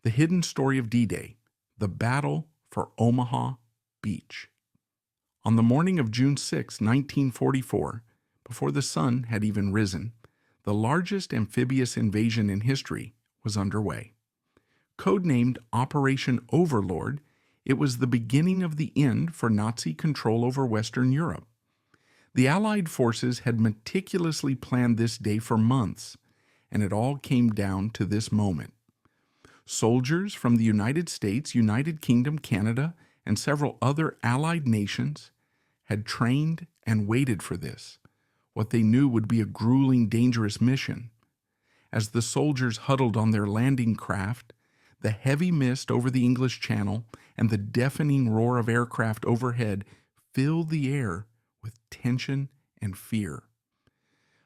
The hidden story of D-Day, the battle for Omaha Beach. On the morning of June 6, 1944, before the sun had even risen, the largest amphibious invasion in history was underway. Codenamed Operation Overlord, it was the beginning of the end for Nazi control over Western Europe. The Allied forces had meticulously planned this day for months, and it all came down to this moment. Soldiers from the United States, United Kingdom, Canada, and several other Allied nations had trained and waited for this, what they knew would be a grueling, dangerous mission. As the soldiers huddled on their landing craft, the heavy mist over the English Channel and the deafening roar of aircraft overhead filled the air with tension and fear.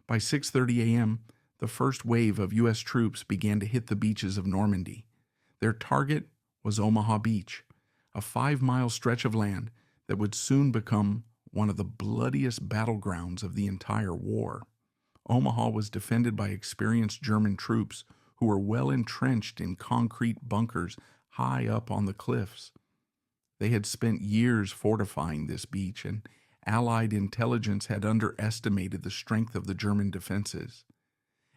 By 6:30 a.m., the first wave of U.S. troops began to hit the beaches of Normandy. Their target was Omaha Beach, a 5-mile stretch of land that would soon become one of the bloodiest battlegrounds of the entire war. Omaha was defended by experienced German troops who were well entrenched in concrete bunkers high up on the cliffs. They had spent years fortifying this beach, and Allied intelligence had underestimated the strength of the German defenses.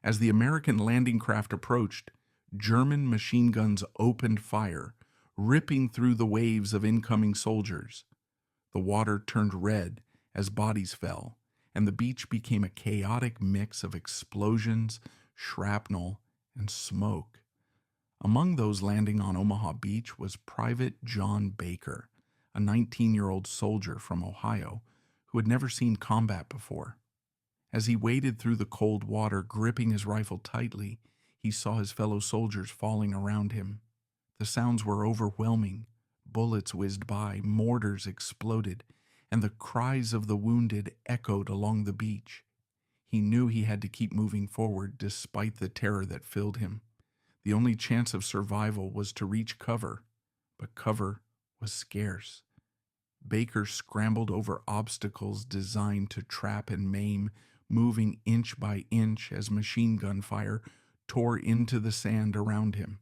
As the American landing craft approached, German machine guns opened fire, ripping through the waves of incoming soldiers. The water turned red as bodies fell, and the beach became a chaotic mix of explosions, shrapnel, and smoke. Among those landing on Omaha Beach was Private John Baker, a 19-year-old soldier from Ohio who had never seen combat before. As he waded through the cold water, gripping his rifle tightly, he saw his fellow soldiers falling around him. The sounds were overwhelming. Bullets whizzed by, mortars exploded, and the cries of the wounded echoed along the beach. He knew he had to keep moving forward despite the terror that filled him. The only chance of survival was to reach cover, but cover was scarce. Baker scrambled over obstacles designed to trap and maim, moving inch by inch as machine gun fire tore into the sand around him.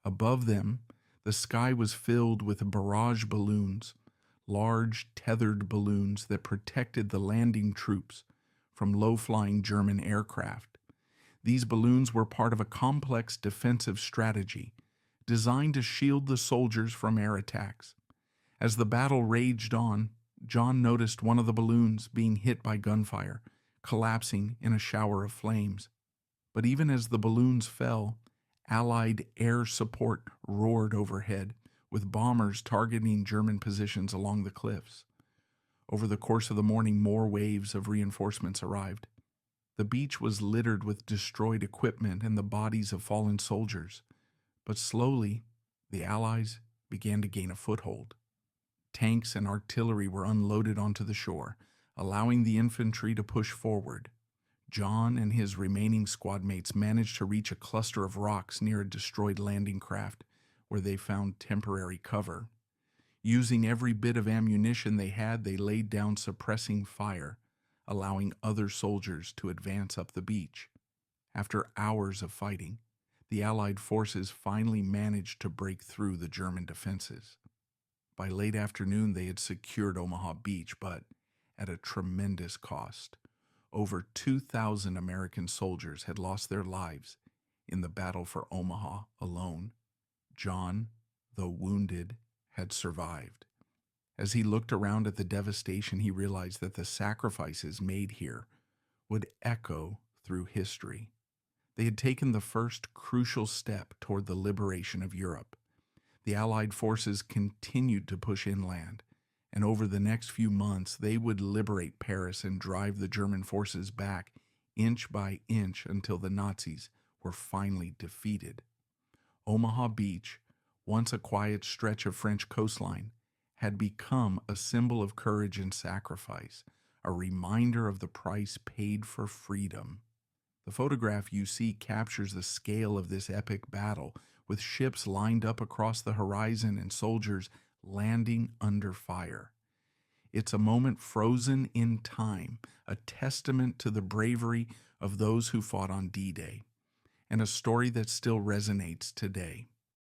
Above them, the sky was filled with barrage balloons, large tethered balloons that protected the landing troops from low-flying German aircraft. These balloons were part of a complex defensive strategy designed to shield the soldiers from air attacks. As the battle raged on, John noticed one of the balloons being hit by gunfire, collapsing in a shower of flames. But even as the balloons fell, Allied air support roared overhead, with bombers targeting German positions along the cliffs. Over the course of the morning, more waves of reinforcements arrived. The beach was littered with destroyed equipment and the bodies of fallen soldiers. But slowly, the Allies began to gain a foothold. Tanks and artillery were unloaded onto the shore, allowing the infantry to push forward. John and his remaining squad mates managed to reach a cluster of rocks near a destroyed landing craft, where they found temporary cover. Using every bit of ammunition they had, they laid down suppressing fire, allowing other soldiers to advance up the beach. After hours of fighting, the Allied forces finally managed to break through the German defenses. By late afternoon, they had secured Omaha Beach, but at a tremendous cost. Over 2,000 American soldiers had lost their lives in the battle for Omaha alone. John, though wounded, had survived. As he looked around at the devastation, he realized that the sacrifices made here would echo through history. They had taken the first crucial step toward the liberation of Europe. The Allied forces continued to push inland, and over the next few months they would liberate Paris and drive the German forces back inch by inch until the Nazis were finally defeated. Omaha Beach, once a quiet stretch of French coastline, had become a symbol of courage and sacrifice, a reminder of the price paid for freedom. The photograph you see captures the scale of this epic battle, with ships lined up across the horizon and soldiers landing under fire. It's a moment frozen in time, a testament to the bravery of those who fought on D-Day, and a story that still resonates today.